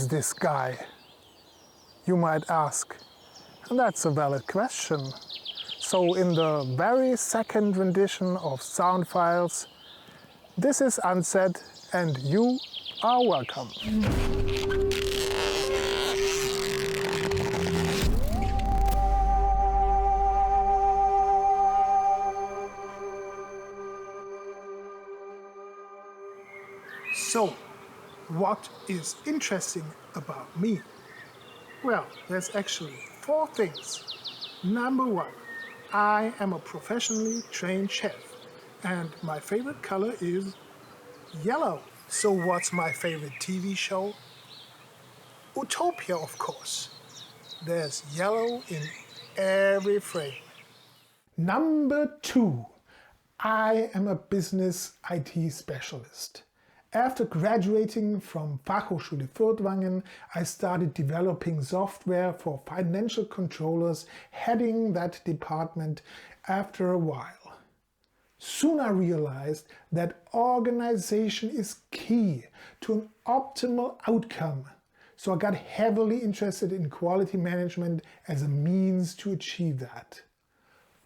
is this guy? You might ask. And that's a valid question. So in the very second rendition of SoundFiles, this is Ansset and you are welcome. So, what is interesting about me? Well, there's actually 4 things. Number 1, I am a professionally trained chef, and my favorite color is yellow. So what's my favorite TV show? Utopia, of course. There's yellow in every frame. Number 2, I am a business IT specialist. After graduating from Fachhochschule Furtwangen, I started developing software for financial controllers, heading that department after a while. Soon I realized that organization is key to an optimal outcome, so I got heavily interested in quality management as a means to achieve that.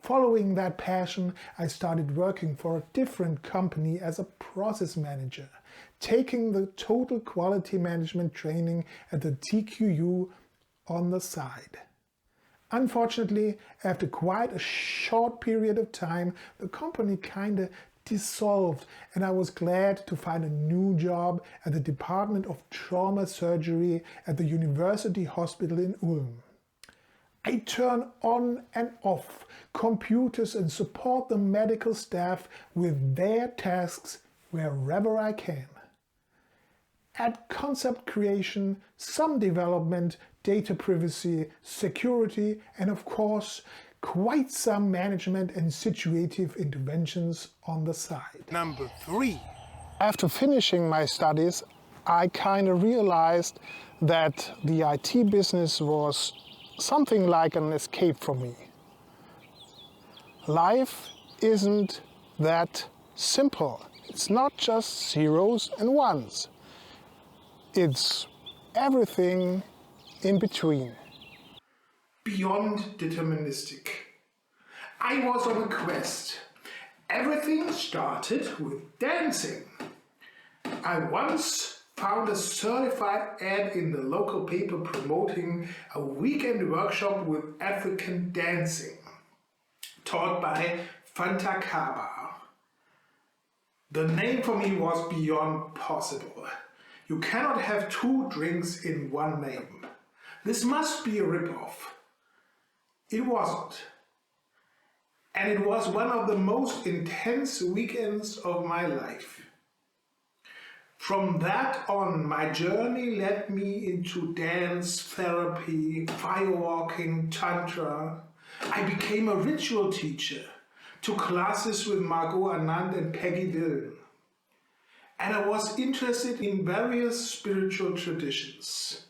Following that passion, I started working for a different company as a process manager, taking the total quality management training at the TQU on the side. Unfortunately, after quite a short period of time, the company kinda dissolved and I was glad to find a new job at the Department of Trauma Surgery at the University Hospital in Ulm. I turn on and off computers and support the medical staff with their tasks wherever I can. Add concept creation, some development, data privacy, security, and of course, quite some management and situative interventions on the side. Number 3. After finishing my studies, I kind of realized that the IT business was something like an escape for me. Life isn't that simple. It's not just zeros and ones. It's everything in between. Beyond deterministic. I was on a quest. Everything started with dancing. I once found a certified ad in the local paper promoting a weekend workshop with African dancing, taught by Fanta Kaba. The name for me was beyond possible. You cannot have 2 drinks in one name. This must be a ripoff. It wasn't. And it was one of the most intense weekends of my life. From that on, my journey led me into dance therapy, firewalking, tantra. I became a ritual teacher, took classes with Margot Anand and Peggy Dillon. And I was interested in various spiritual traditions.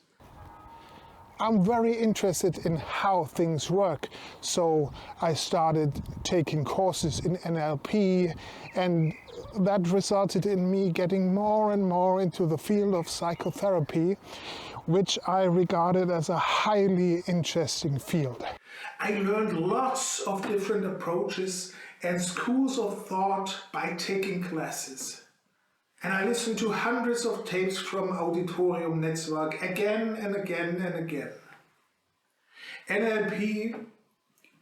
I'm very interested in how things work, so I started taking courses in NLP, and that resulted in me getting more and more into the field of psychotherapy, which I regarded as a highly interesting field. I learned lots of different approaches and schools of thought by taking classes. And I listened to hundreds of tapes from Auditorium Network again and again and again. NLP,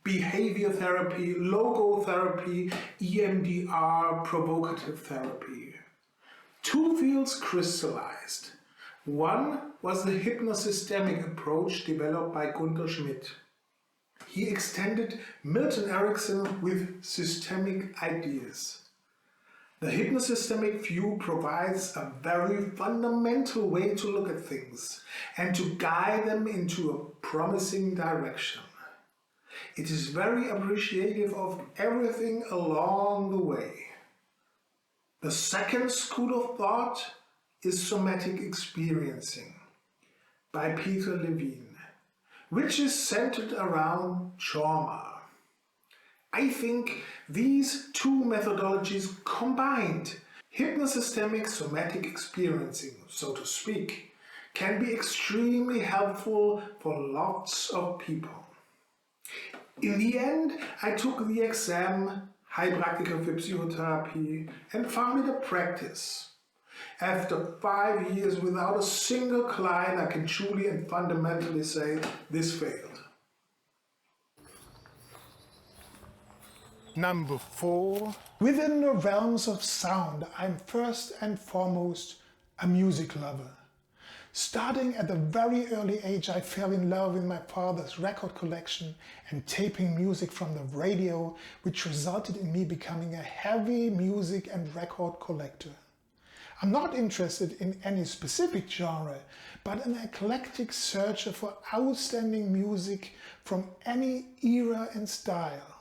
behavior therapy, logotherapy, EMDR, provocative therapy. 2 fields crystallized. One was the hypnosystemic approach developed by Gunther Schmidt. He extended Milton Erickson with systemic ideas. The hypnosystemic view provides a very fundamental way to look at things and to guide them into a promising direction. It is very appreciative of everything along the way. The second school of thought is somatic experiencing by Peter Levine, which is centered around trauma. I think these 2 methodologies combined, hypnosystemic somatic experiencing, so to speak, can be extremely helpful for lots of people. In the end, I took the exam, Heilpraktiker für Psychotherapie, and found it a practice. After 5 years without a single client, I can truly and fundamentally say this failed. Number 4. Within the realms of sound, I'm first and foremost a music lover. Starting at a very early age, I fell in love with my father's record collection and taping music from the radio, which resulted in me becoming a heavy music and record collector. I'm not interested in any specific genre, but an eclectic searcher for outstanding music from any era and style.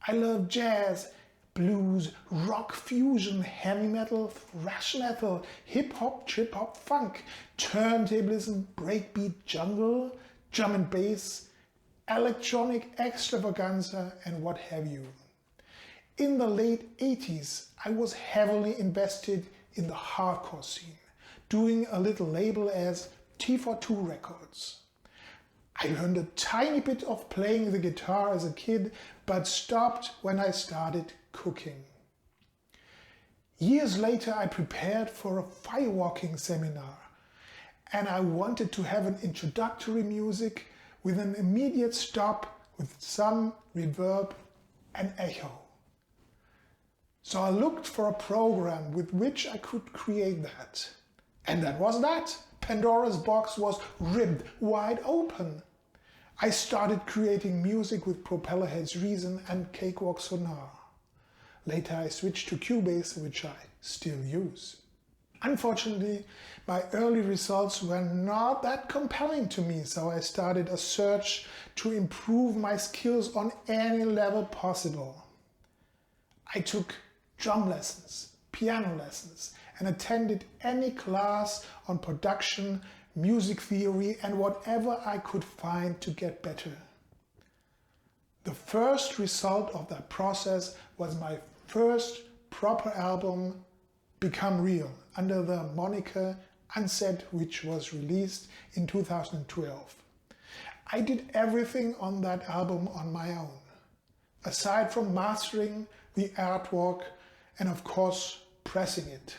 I love jazz, blues, rock, fusion, heavy metal, thrash metal, hip-hop, trip-hop, funk, turntablism, breakbeat, jungle, drum and bass, electronic extravaganza, and what have you. In the late 80s, I was heavily invested in the hardcore scene, doing a little label as T42 Records. I learned a tiny bit of playing the guitar as a kid, but stopped when I started cooking. Years later, I prepared for a firewalking seminar, and I wanted to have an introductory music with an immediate stop with some reverb and echo. So I looked for a program with which I could create that. And that was that. Pandora's box was ripped wide open. I started creating music with Propellerhead's Reason and Cakewalk Sonar. Later I switched to Cubase, which I still use. Unfortunately, my early results were not that compelling to me, so I started a search to improve my skills on any level possible. I took drum lessons, piano lessons, and attended any class on production, music theory, and whatever I could find to get better. The first result of that process was my first proper album, Become Real, under the moniker Ansset, which was released in 2012. I did everything on that album on my own, aside from mastering the artwork and of course pressing it.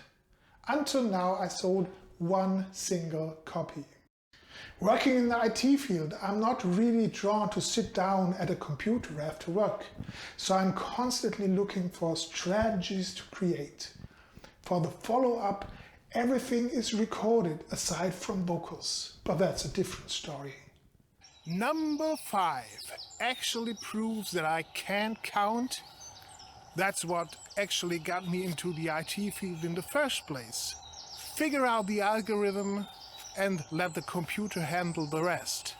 Until now I sold one single copy. Working in the IT field, I'm not really drawn to sit down at a computer after work, so I'm constantly looking for strategies to create. For the follow-up, everything is recorded aside from vocals, but that's a different story. Number 5 actually proves that I can't count. That's what actually got me into the IT field in the first place. Figure out the algorithm and let the computer handle the rest.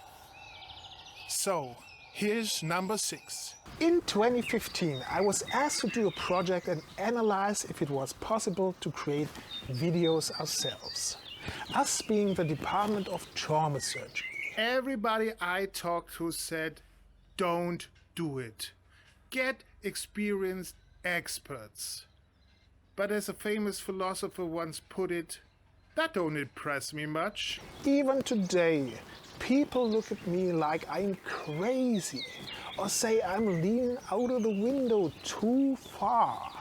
So, here's number 6. In 2015, I was asked to do a project and analyze if it was possible to create videos ourselves. Us being the Department of Trauma Surgery. Everybody I talked to said, don't do it. Get experienced experts. But as a famous philosopher once put it, that don't impress me much. Even today, people look at me like I'm crazy or say I'm leaning out of the window too far.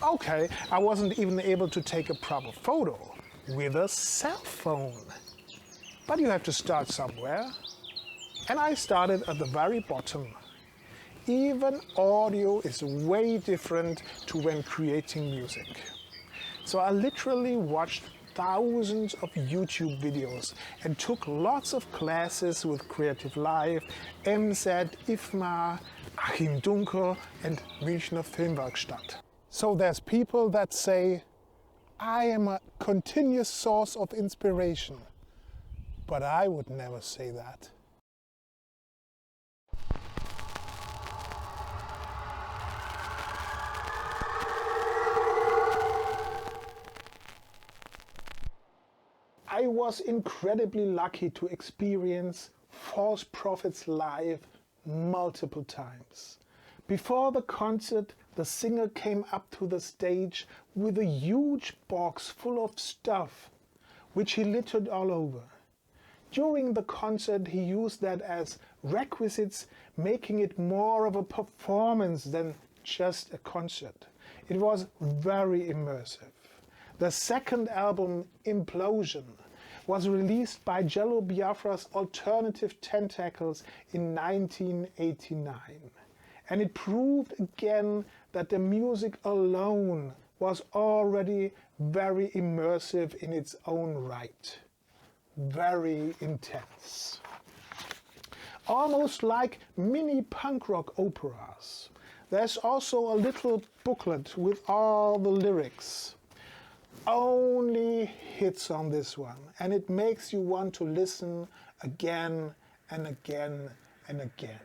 Okay, I wasn't even able to take a proper photo with a cell phone. But you have to start somewhere. And I started at the very bottom. Even audio is way different to when creating music. So I literally watched thousands of YouTube videos and took lots of classes with Creative Live, Ansset, IFMA, Achim Dunkel and Münchner Filmwerkstatt. So there's people that say, I am a continuous source of inspiration. But I would never say that. I was incredibly lucky to experience False Prophets live multiple times. Before the concert, the singer came up to the stage with a huge box full of stuff, which he littered all over. during the concert he used that as requisites, making it more of a performance than just a concert. It was very immersive. The second album, Implosion, was released by Jello Biafra's Alternative Tentacles in 1989. And it proved again that the music alone was already very immersive in its own right. Very intense. Almost like mini punk rock operas. There's also a little booklet with all the lyrics. Only hits on this one, and it makes you want to listen again and again and again.